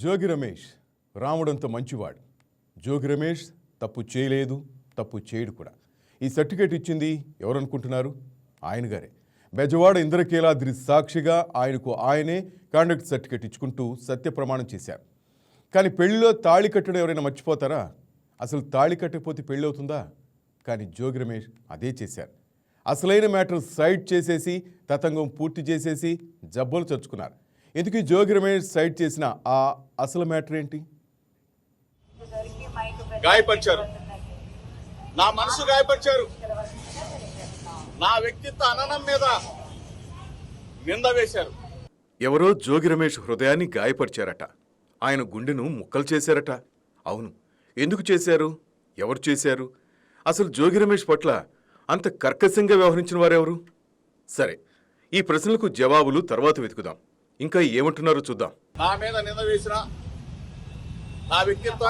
జోగి రమేష్ రాముడంత మంచివాడు. జోగి రమేష్ తప్పు చేయలేదు, తప్పు చేయడు కూడా. ఈ సర్టిఫికేట్ ఇచ్చింది ఎవరనుకుంటున్నారు? ఆయన గారే. బెజవాడ ఇంద్రకీలాద్రి సాక్షిగా ఆయనకు ఆయనే కాండక్ట్ సర్టిఫికేట్ ఇచ్చుకుంటూ సత్యప్రమాణం చేశారు. కానీ పెళ్లిలో తాళి కట్టడం ఎవరైనా మర్చిపోతారా? అసలు తాళి కట్టకపోతే పెళ్ళి అవుతుందా? కానీ జోగి రమేష్ అదే చేశారు. అసలైన మ్యాటర్ సైడ్ చేసేసి తతంగం పూర్తి చేసేసి జబ్బలు చర్చుకున్నారు. ఎందుకు జోగి రమేష్ సైడ్ చేసిన ఆ అసలు మ్యాటర్ ఏంటి? గాయపరిచారు, నా మనసు గాయపరిచారు, నా వ్యక్తిత్వ అననం మీద నింద వేశారు. ఎవరో జోగి రమేష్ హృదయాన్ని గాయపరిచారట. ఆయన గుండెను ముక్కలు చేశారట. అవును, ఎందుకు చేశారు? ఎవరు చేశారు? అసలు జోగి రమేష్ పట్ల అంత కర్కశంగా వ్యవహరించిన వారెవరు? సరే, ఈ ప్రశ్నలకు జవాబులు తర్వాత వెతుకుదాం. ఇంకా ఏమంటున్నారో చూద్దాం. నా మీద నింద వేసిన, నా వ్యక్తిత్వ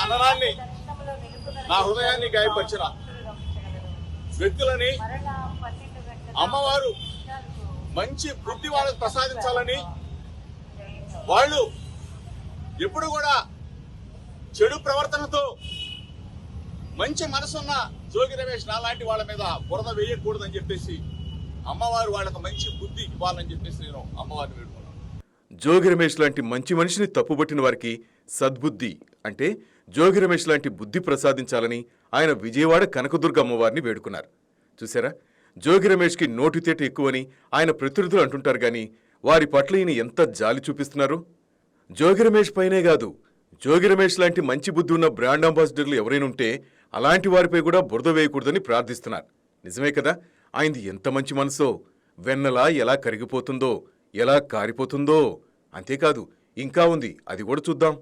అననాన్ని, నా హృదయాన్ని గాయపరిచిన వ్యక్తులని అమ్మవారు మంచి బుద్ధి వాళ్ళకు ప్రసాదించాలని, వాళ్ళు ఎప్పుడు కూడా చెడు ప్రవర్తనతో మంచి మనసున్న జోగి రమేష్ నాలాంటి వాళ్ళ మీద బురద వేయకూడదని చెప్పేసి అమ్మవారు వాళ్ళకు మంచి బుద్ధి ఇవ్వాలని చెప్పేసి నేను అమ్మవారిని వేడుకున్నాను. జోగి రమేష్ లాంటి మంచి మనిషిని తప్పుపట్టిన వారికి సద్బుద్ధి అంటే జోగి రమేష్ లాంటి బుద్ధి ప్రసాదించాలని ఆయన విజయవాడ కనకదుర్గ అమ్మవారిని వేడుకున్నారు. చూసారా, జోగి రమేష్కి నోటితేట ఎక్కువని ఆయన ప్రతినిధులు అంటుంటారు, కానీ వారి పట్ల ఈయన ఎంత జాలి చూపిస్తున్నారు. జోగి రమేష్ పైనే కాదు, జోగి రమేష్ లాంటి మంచి బుద్ధి ఉన్న బ్రాండ్ అంబాసిడర్లు ఎవరైనా ఉంటే అలాంటి వారిపై కూడా బురద వేయకూడదని ప్రార్థిస్తున్నారు. నిజమే కదా, ఆయనది ఎంత మంచి మనసో. వెన్నలా ఎలా కరిగిపోతుందో, ఎలా కారిపోతుందో. అంతేకాదు, ఇంకా ఉంది, అది కూడా చూద్దాం.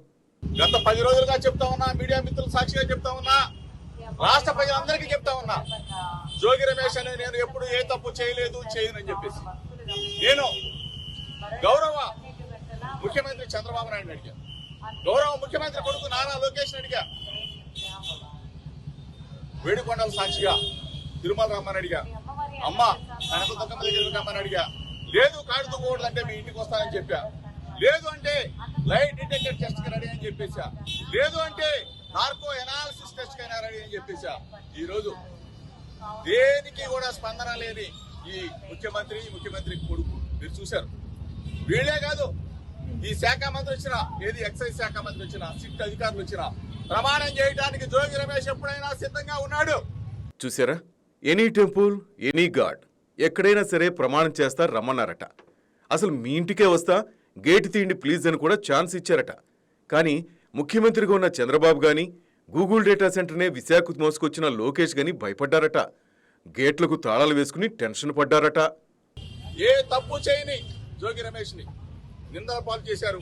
గత 10 రోజులుగా చెప్తా ఉన్నా, మీడియా మిత్రులు సాక్షిగా చెప్తా ఉన్నా, రాష్ట్ర ప్రజలందరికీ చెప్తా ఉన్నా, జోగి రమేష్ అనే నేను ఎప్పుడు ఏ తప్పు చేయలేదు, చేయనని చెప్పేసి నేను గౌరవ ముఖ్యమంత్రి చంద్రబాబు నాయుడు అడిగా, గౌరవ ముఖ్యమంత్రి కొడుకు నారా లోకేష్ అడిగా, వేడుకొండల సాక్షిగా తిరుమల రమ్మని అడిగా, అమ్మ కనకదుర్గమ్మ దగ్గరికి రమ్మని అడిగా. లేదు కాడు దువ్వకూడదంటే మీ ఇంటికి వస్తానని చెప్పా. లేదు అంటే లైట్ డిటెక్టర్ టెస్ట్ కి రెడీ అని చెప్పేసా. లేదు అంటే నార్కో ఎనాలిసిస్ టెస్ట్ కైనా రెడీ అని చెప్పేసా. ఈ రోజు దేనికి కూడా స్పందన లేని ఈ ముఖ్యమంత్రి కొడుకు మీరు చూశారు. వీళ్లే కాదు, ఈ శాఖ మంత్రి వచ్చిన, ఏది ఎక్సైజ్ శాఖ మంత్రి వచ్చిన, సిట్ అధికారులు వచ్చిన ప్రమాణం చేయడానికి జోగి రమేష్ ఎప్పుడైనా సిద్ధంగా ఉన్నాడు. చూసారా, ఎనీ టెంపుల్ ఎనీ గాడ్, ఎక్కడైనా సరే ప్రమాణం చేస్తా రమ్మన్నారట. అసలు మీ ఇంటికే వస్తా, గేటు తీయండి ప్లీజ్ అని కూడా ఛాన్స్ ఇచ్చారట. కానీ ముఖ్యమంత్రిగా ఉన్న చంద్రబాబు గాని, గూగుల్ డేటా సెంటర్నే విశాఖ మోసుకొచ్చిన లోకేష్ గాని భయపడ్డారట. గేట్లకు తాళాలు వేసుకుని టెన్షన్ పడ్డారట. ఏ తప్పు చేయని జోగి రమేష్ ని నిందల పాలు చేశారు.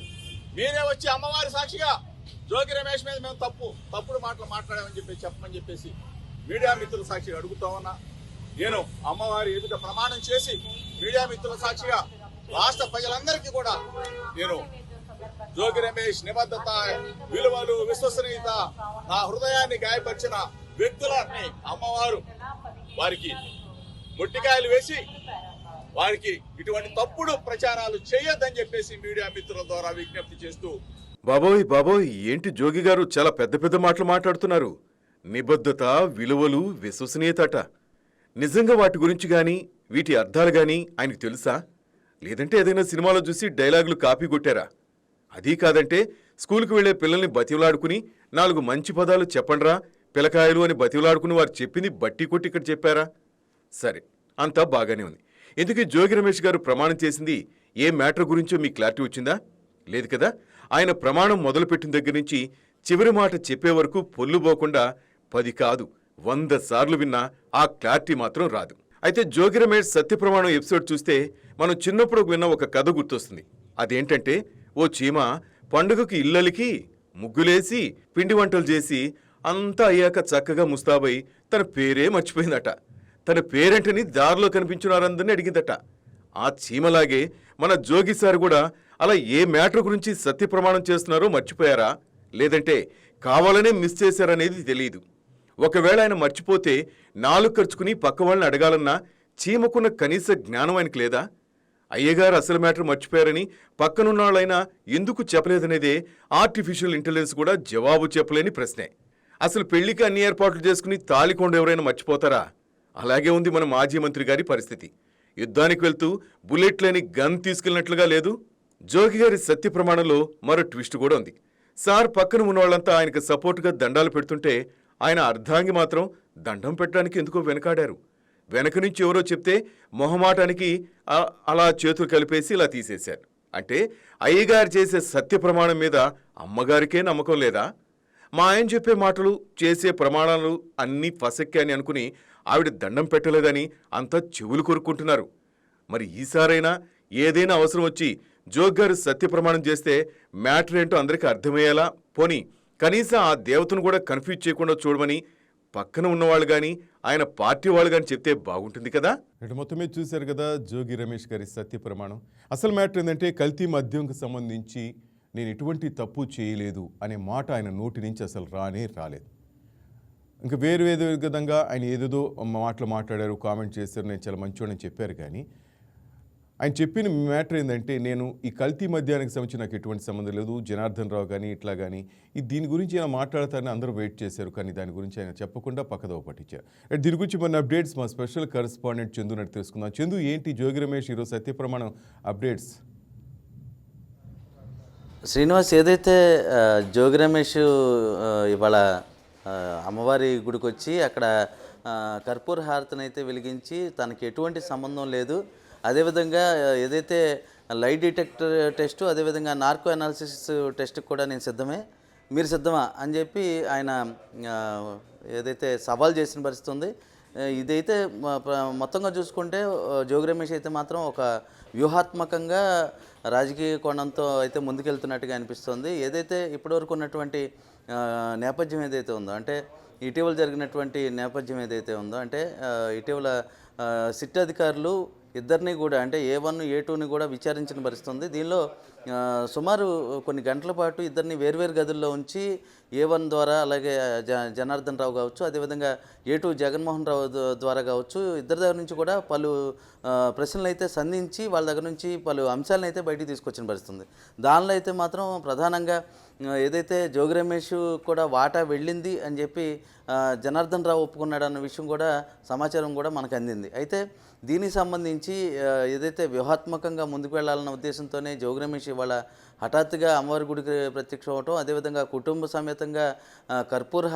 మీరే వచ్చి అమ్మవారి సాక్షిగా జోగి రమేష్ మీద మేము తప్పుడు మాటలు మాట్లాడామని చెప్పేసి చెప్పమని చెప్పేసి మీడియా మిత్రుల సాక్షిగా అడుగుతా ఉన్నా. నేను అమ్మవారి ఎదుట ప్రమాణం చేసి మీడియా మిత్రుల సాక్షిగా రాష్ట్ర ప్రజలందరికీ కూడా నేను జోగి రమేష్ నిబద్ధత, విలువలు, విశ్వసనీయత, నా హృదయాన్ని గాయపరిచిన వ్యక్తులని అమ్మవారు వారికి మొట్టికాయలు వేసి వారికి ఇటువంటి తప్పుడు ప్రచారాలు చేయొద్దని చెప్పేసి మీడియా మిత్రుల ద్వారా విజ్ఞప్తి చేస్తూ. బాబోయ్, ఏంటి జోగి గారు చాలా పెద్ద పెద్ద మాటలు మాట్లాడుతున్నారు. నిబద్ధత, విలువలు, విశ్వసనీయతట. నిజంగా వాటి గురించి గాని, వీటి అర్థాలు గాని ఆయనకు తెలుసా? లేదంటే ఏదైనా సినిమాలో చూసి డైలాగులు కాపీ కొట్టారా? అదీ కాదంటే స్కూల్కి వెళ్లే పిల్లల్ని బతివలాడుకుని 4 మంచి పదాలు చెప్పండ్రా పిల్లకాయలు అని బతివలాడుకుని వారు చెప్పింది బట్టి కొట్టి ఇక్కడ చెప్పారా? సరే, అంతా బాగానే ఉంది. ఎందుకు జోగి రమేష్ గారు ప్రమాణం చేసింది ఏ మ్యాటర్ గురించో మీకు క్లారిటీ వచ్చిందా? లేదు కదా. ఆయన ప్రమాణం మొదలుపెట్టిన దగ్గర నుంచి చివరి మాట చెప్పే వరకు పొల్లుపోకుండా 10 కాదు 100 సార్లు విన్నా ఆ క్లారిటీ మాత్రం రాదు. అయితే జోగి రమేష్ సత్యప్రమాణం ఎపిసోడ్ చూస్తే మనం చిన్నప్పుడు విన్న ఒక కథ గుర్తొస్తుంది. అదేంటంటే, ఓ చీమ పండుగకు ఇల్లలికి ముగ్గులేసి పిండి వంటలు చేసి అంతా అయ్యాక చక్కగా ముస్తాబై తన పేరే మర్చిపోయిందట. తన పేరేంటని దారిలో కనిపించిన వారందరినీ అడిగిందట. ఆ చీమలాగే మన జోగి సార్ కూడా అలా ఏ మ్యాటర్ గురించి సత్యప్రమాణం చేస్తున్నారో మర్చిపోయారా, లేదంటే కావాలనే మిస్ చేశారనేది తెలియదు. ఒకవేళ ఆయన మర్చిపోతే 4 ఖర్చుకుని పక్క వాళ్ళని అడగాలన్నా చీమకున్న కనీస జ్ఞానం ఆయనకు లేదా? అయ్యగారు అసలు మ్యాటర్ మర్చిపోయారని పక్కనున్న వాళ్ళైనా ఎందుకు చెప్పలేదనేదే ఆర్టిఫిషియల్ ఇంటెలిజెన్స్ కూడా జవాబు చెప్పలేని ప్రశ్నే. అసలు పెళ్లికి అన్ని ఏర్పాట్లు చేసుకుని తాళికొండ ఎవరైనా మర్చిపోతారా? అలాగే ఉంది మన మాజీ మంత్రి గారి పరిస్థితి. యుద్ధానికి వెళ్తూ బుల్లెట్ లేని గన్ తీసుకెళ్ళినట్లుగా లేదు. జోగి గారి సత్య ప్రమాణంలో మరో ట్విస్ట్ కూడా ఉంది. సార్ పక్కన ఉన్నవాళ్లంతా ఆయనకు సపోర్టుగా దండాలు పెడుతుంటే ఆయన అర్ధాంగి మాత్రం దండం పెట్టడానికి ఎందుకో వెనకాడారు. వెనక నుంచి ఎవరో చెప్తే మొహమాటానికి అలా చేతులు కలిపేసి ఇలా తీసేశారు. అంటే అయ్యగారు చేసే సత్య ప్రమాణం మీద అమ్మగారికే నమ్మకం లేదా? మా ఆయన చెప్పే మాటలు చేసే ప్రమాణాలు అన్నీ ఫసక్కే అని అనుకుని ఆవిడ దండం పెట్టలేదని అంతా చెవులు కొరుక్కుంటున్నారు. మరి ఈసారైనా ఏదైనా అవసరం వచ్చి జోగ్గారు సత్య ప్రమాణం చేస్తే మ్యాటర్ ఏంటో అందరికీ అర్థమయ్యేలా, పోనీ కనీసం ఆ దేవతను కూడా కన్ఫ్యూజ్ చేయకుండా చూడమని పక్కన ఉన్నవాళ్ళు కానీ ఆయన పార్టీ వాళ్ళు కానీ చెప్తే బాగుంటుంది కదా. ఇటు మొత్తమే చూశారు కదా జోగి రమేష్ గారి సత్య ప్రమాణం. అసలు మ్యాటర్ ఏంటంటే కల్తీ మద్యంకు సంబంధించి నేను ఎటువంటి తప్పు చేయలేదు అనే మాట ఆయన నోటి నుంచి అసలు రాలేదు. ఇంకా వేరు విధంగా ఆయన ఏదేదో మాటలు మాట్లాడారు, కామెంట్ చేశారు, నేను చాలా మంచివాడని చెప్పారు. కానీ ఆయన చెప్పిన మ్యాటర్ ఏంటంటే నేను ఈ కల్తీ మద్యానికి సంబంధించి నాకు ఎటువంటి సంబంధం లేదు, జనార్దన్ రావు కానీ ఇట్లా కానీ దీని గురించి ఆయన మాట్లాడతారని అందరూ వెయిట్ చేశారు. కానీ దాని గురించి ఆయన చెప్పకుండా పక్కదోవ పట్టించారు. దీని గురించి మన అప్డేట్స్ మా స్పెషల్ కరెస్పాండెంట్ చందు నడి తెలుసుకుందాం. చందు, ఏంటి జోగి రమేష్ ఈరోజు సత్యప్రమాణం అప్డేట్స్? శ్రీనివాస్, ఏదైతే జోగి రమేష్ ఇవాళ అమ్మవారి గుడికి వచ్చి అక్కడ కర్పూర హారతిని అయితే వెలిగించి తనకి ఎటువంటి సంబంధం లేదు, అదేవిధంగా ఏదైతే లై డిటెక్టర్ టెస్టు, అదేవిధంగా నార్కో అనాలిసిస్ టెస్ట్కి కూడా నేను సిద్ధమే, మీరు సిద్ధమా అని చెప్పి ఆయన ఏదైతే సవాల్ చేసిన పరిస్థితి ఉంది. ఇదైతే మొత్తంగా చూసుకుంటే జోగి రమేష్ అయితే మాత్రం ఒక వ్యూహాత్మకంగా రాజకీయ కోణంతో అయితే ముందుకెళ్తున్నట్టుగా అనిపిస్తుంది. ఏదైతే ఇప్పటివరకు ఉన్నటువంటి నేపథ్యం ఏదైతే ఉందో, అంటే ఇటీవల జరిగినటువంటి నేపథ్యం ఏదైతే ఉందో, అంటే ఇటీవల సిట్ అధికారులు ఇద్దరిని కూడా, అంటే A1 A2ని కూడా విచారించిన పరిస్థితి ఉంది. దీనిలో సుమారు కొన్ని గంటల పాటు ఇద్దరిని వేర్వేరు గదుల్లో ఉంచి A1 ద్వారా, అలాగే జనార్దన్ రావు కావచ్చు, అదేవిధంగా A2 జగన్మోహన్ రావు ద్వారా కావచ్చు, ఇద్దరి దగ్గర నుంచి కూడా పలు ప్రశ్నలు అయితే సంధించి వాళ్ళ దగ్గర నుంచి పలు అంశాలను అయితే బయటికి తీసుకొచ్చిన పరిస్థితి ఉంది. దానిలో అయితే మాత్రం ప్రధానంగా ఏదైతే జోగి రమేష్ కూడా వాటా వెళ్ళింది అని చెప్పి జనార్దన్ రావు ఒప్పుకున్నాడు అన్న విషయం కూడా సమాచారం కూడా మనకు అందింది. అయితే దీనికి సంబంధించి ఏదైతే వ్యూహాత్మకంగా ముందుకు వెళ్ళాలన్న ఉద్దేశంతోనే జోగి రమేష్ ఇవాళ హఠాత్తుగా అమ్మవారి గుడికి ప్రత్యక్షం అవటం, అదేవిధంగా కుటుంబ సమేతంగా కర్పూర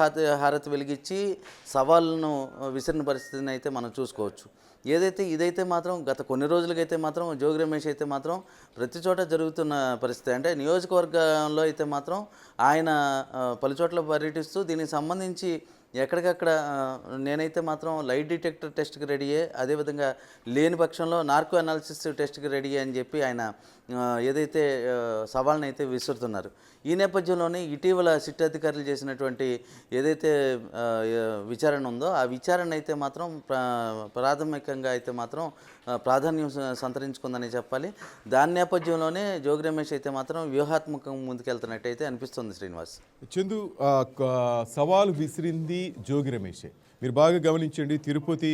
హారతి వెలిగించి సవాళ్ళను విసిరిన పరిస్థితిని అయితే మనం చూసుకోవచ్చు. ఇదైతే మాత్రం గత కొన్ని రోజులకైతే మాత్రం జోగి రమేష్ అయితే మాత్రం ప్రతి చోట జరుగుతున్న పరిస్థితి. అంటే నియోజకవర్గంలో అయితే మాత్రం ఆయన పలుచోట్ల పర్యటిస్తూ దీనికి సంబంధించి ఎక్కడికక్కడ నేనైతే మాత్రం లైట్ డిటెక్టర్ టెస్ట్కి రెడీయే, అదేవిధంగా లేని పక్షంలో నార్కో అనాలిసిస్ టెస్ట్కి రెడీ అని చెప్పి ఆయన ఏదైతే సవాళ్ళని అయితే విసురుతున్నారు. ఈ నేపథ్యంలోనే ఇటీవల సిట్ అధికారులు చేసినటువంటి ఏదైతే విచారణ ఉందో ఆ విచారణ అయితే మాత్రం ప్రాథమికంగా అయితే మాత్రం ప్రాధాన్యం సంతరించుకుందని చెప్పాలి. దాని నేపథ్యంలోనే జోగి రమేష్ అయితే మాత్రం వ్యూహాత్మకంగా ముందుకెళ్తున్నట్టయితే అనిపిస్తుంది. శ్రీనివాస్, చందు, సవాలు విసిరింది జోగి రమేషే. మీరు బాగా గమనించండి, తిరుపతి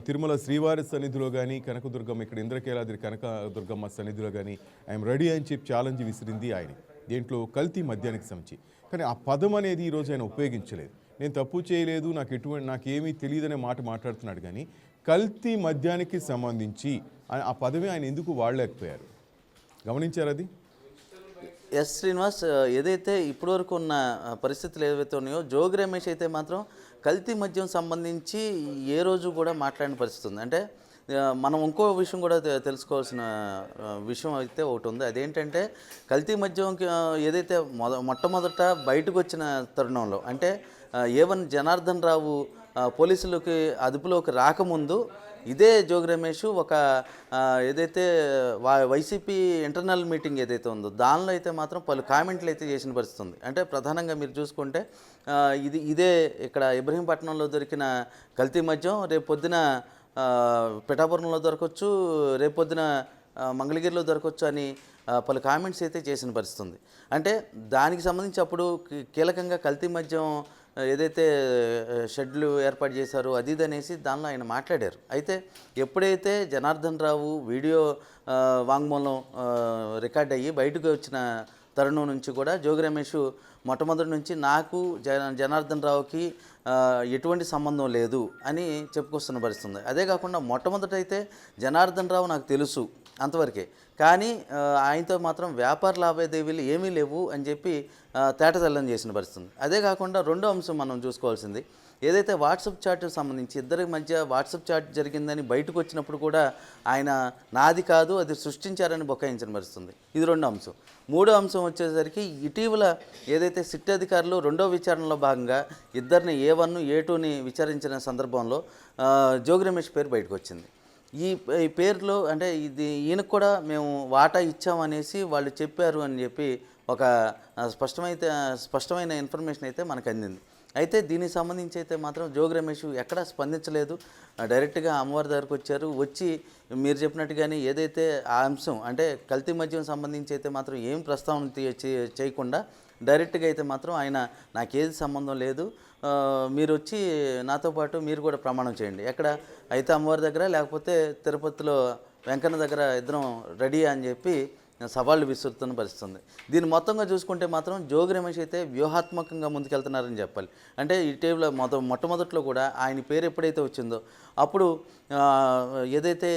తిరుమల శ్రీవారి సన్నిధిలో కానీ, కనకదుర్గమ్మ ఇక్కడ ఇంద్రకీలాద్రి కనకదుర్గమ్మ సన్నిధిలో కానీ ఐఎమ్ రెడీ అని చెప్పి ఛాలెంజ్ విసిరింది ఆయన. దేంట్లో కల్తీ మద్యానికి సంబంధించి. కానీ ఆ పదం అనేది ఈరోజు ఆయన ఉపయోగించలేదు. నేను తప్పు చేయలేదు, నాకేమీ తెలియదనే మాట మాట్లాడుతున్నాడు. కానీ కల్తీ మద్యానికి సంబంధించి ఆ పదమే ఆయన ఎందుకు వాడలేకపోయారు? గమనించారు అది? ఎస్ శ్రీనివాస్, ఏదైతే ఇప్పటివరకు ఉన్న పరిస్థితులు ఏవైతే ఉన్నాయో జోగి రమేష్ అయితే మాత్రం కల్తీ మద్యం సంబంధించి ఏ రోజు కూడా మాట్లాడిన పరిస్థితి ఉంది. అంటే మనం ఇంకో విషయం కూడా తెలుసుకోవాల్సిన విషయం అయితే ఒకటి ఉంది. అదేంటంటే కల్తీ మద్యం ఏదైతే మొట్టమొదట బయటకు వచ్చిన తరుణంలో, అంటే A1 జనార్దన్ రావు పోలీసులకి అదుపులోకి రాకముందు ఇదే జోగి రమేష్ ఒక ఏదైతే వైసీపీ ఇంటర్నల్ మీటింగ్ ఏదైతే ఉందో దానిలో అయితే మాత్రం పలు కామెంట్లు అయితే చేసిన పరిస్థితి ఉంది. అంటే ప్రధానంగా మీరు చూసుకుంటే ఇదే ఇక్కడ ఇబ్రహీంపట్నంలో దొరికిన కల్తీ మద్యం రేపు పొద్దున పిఠాపురంలో దొరకవచ్చు, రేపు పొద్దున మంగళగిరిలో దొరకవచ్చు అని పలు కామెంట్స్ అయితే చేసిన పరిస్థితి ఉంది. అంటే దానికి సంబంధించి అప్పుడు కీలకంగా కల్తీ మద్యం ఏదైతే షెడ్లు ఏర్పాటు చేశారో అది ఇది అనేసి దానిలో ఆయన మాట్లాడారు. అయితే ఎప్పుడైతే జనార్దన్ రావు వీడియో వాంగ్మూలం రికార్డ్ అయ్యి బయటకు వచ్చిన తరుణం నుంచి కూడా జోగి రమేష్ మొట్టమొదటి నుంచి నాకు జనార్దన్ రావుకి ఎటువంటి సంబంధం లేదు అని చెప్పుకొస్తున్న పరిస్థితుంది. అదే కాకుండా మొట్టమొదటైతే జనార్దన్ రావు నాకు తెలుసు అంతవరకే, కానీ ఆయనతో మాత్రం వ్యాపార లావాదేవీలు ఏమీ లేవు అని చెప్పి తేటతెల్లం చేసిన పరిస్థితుంది. అదే కాకుండా రెండో అంశం మనం చూసుకోవాల్సింది, ఏదైతే వాట్సాప్ చాట్ సంబంధించి ఇద్దరి మధ్య వాట్సాప్ చాట్ జరిగిందని బయటకు వచ్చినప్పుడు కూడా ఆయన నాది కాదు అది సృష్టించారని బొకాయించిన పరిస్థితుంది. ఇది రెండో అంశం. మూడో అంశం వచ్చేసరికి ఇటీవల ఏదైతే సిట్ అధికారులు రెండో విచారణలో భాగంగా ఇద్దరిని A1 A2ని విచారించిన సందర్భంలో జోగి రమేష్ పేరు బయటకు వచ్చింది. ఈ పేరులో అంటే ఈయనకు కూడా మేము వాటా ఇచ్చామనేసి వాళ్ళు చెప్పారు అని చెప్పి ఒక స్పష్టమైన ఇన్ఫర్మేషన్ అయితే మనకు అందింది. అయితే దీనికి సంబంధించి అయితే మాత్రం జోగి రమేష్ ఎక్కడా స్పందించలేదు. డైరెక్ట్గా అమ్మవారి దగ్గరకు వచ్చారు. వచ్చి మీరు చెప్పినట్టుగానే ఏదైతే ఆ అంశం అంటే కల్తీ మద్యం సంబంధించి అయితే మాత్రం ఏం ప్రస్తావన చేయకుండా డైరెక్ట్గా అయితే మాత్రం ఆయన నాకేది సంబంధం లేదు, మీరు వచ్చి నాతో పాటు మీరు కూడా ప్రమాణం చేయండి, ఎక్కడ అయితే అమ్మవారి దగ్గర లేకపోతే తిరుపతిలో వెంకన్న దగ్గర ఇద్దరం రెడీ అని చెప్పి సవాళ్ళు విసురుతున్న పరిస్థితుంది. దీన్ని మొత్తంగా చూసుకుంటే మాత్రం జోగి రమేష్ అయితే వ్యూహాత్మకంగా ముందుకెళ్తున్నారని చెప్పాలి. అంటే ఇటీవల మొట్టమొదట్లో కూడా ఆయన పేరు ఎప్పుడైతే వచ్చిందో అప్పుడు ఏదైతే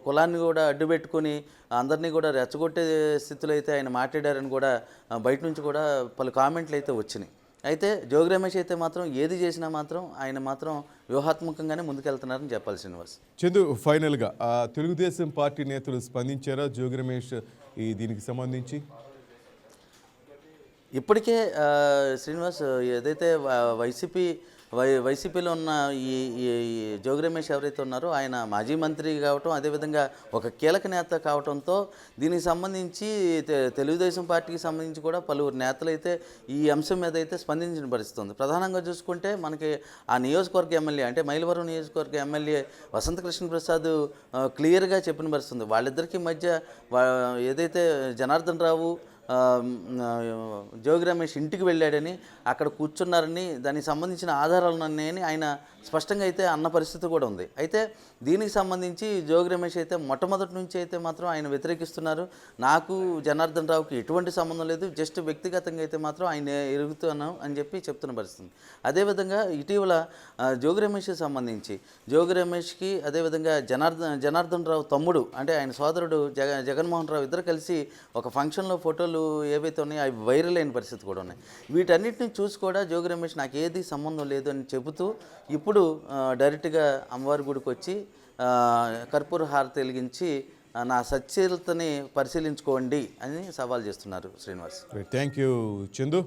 కులాన్ని కూడా అడ్డుపెట్టుకుని అందరినీ కూడా రెచ్చగొట్టే స్థితిలో అయితే ఆయన మాట్లాడారని కూడా బయట నుంచి కూడా పలు కామెంట్లు అయితే వచ్చినాయి. అయితే జోగి రమేష్ అయితే మాత్రం ఏది చేసినా మాత్రం ఆయన మాత్రం వ్యూహాత్మకంగానే ముందుకెళ్తున్నారని చెప్పాలి. శ్రీనివాస్, చందు, ఫైనల్గా తెలుగుదేశం పార్టీ నేతలు స్పందించారా జోగి రమేష్ దీనికి సంబంధించి? ఇప్పటికే శ్రీనివాస్ ఏదైతే వైసీపీలో ఉన్న ఈ జోగి రమేష్ ఎవరైతే ఉన్నారో ఆయన మాజీ మంత్రి కావటం, అదేవిధంగా ఒక కీలక నేత కావడంతో దీనికి సంబంధించి తెలుగుదేశం పార్టీకి సంబంధించి కూడా పలువురు నేతలు అయితే ఈ అంశం మీద అయితే స్పందించిన పరిస్థితి ఉంది. ప్రధానంగా చూసుకుంటే మనకి ఆ నియోజకవర్గ ఎమ్మెల్యే అంటే మైలవరం నియోజకవర్గ ఎమ్మెల్యే వసంత కృష్ణ ప్రసాద్ క్లియర్గా చెప్పిన పరిస్థితి ఉంది. వాళ్ళిద్దరికీ మధ్య ఏదైతే జనార్దన్ రావు జోగి రమేష్ ఇంటికి వెళ్ళాడని అక్కడ కూర్చున్నారని దానికి సంబంధించిన ఆధారాలున్నాయని ఆయన స్పష్టంగా అయితే అన్న పరిస్థితి కూడా ఉంది. అయితే దీనికి సంబంధించి జోగి రమేష్ అయితే మొట్టమొదటి నుంచి అయితే మాత్రం ఆయన వ్యతిరేకిస్తున్నారు. నాకు జనార్దన్ రావుకి ఎటువంటి సంబంధం లేదు, జస్ట్ వ్యక్తిగతంగా అయితే మాత్రం ఆయన ఎరుగుతున్నాను అని చెప్పి చెప్తున్న పరిస్థితి. అదేవిధంగా ఇటీవల జోగి రమేష్కి సంబంధించి జోగి రమేష్కి అదేవిధంగా జనార్దన్ రావు తమ్ముడు అంటే ఆయన సోదరుడు జగన్మోహన్ రావు ఇద్దరు కలిసి ఒక ఫంక్షన్లో ఫోటోలు ఏవైతే ఉన్నాయో అవి వైరల్ అయిన పరిస్థితి కూడా ఉన్నాయి. వీటన్నిటిని చూసి కూడా జోగి రమేష్ నాకు ఏది సంబంధం లేదు అని చెబుతూ ఇప్పుడు డైరెక్ట్గా అమ్మవారి గుడికి వచ్చి కర్పూర హారతి వెలిగించి నా సచ్చీలతని పరిశీలించుకోండి అని సవాల్ చేస్తున్నారు. Srinivas, thank you Chandu.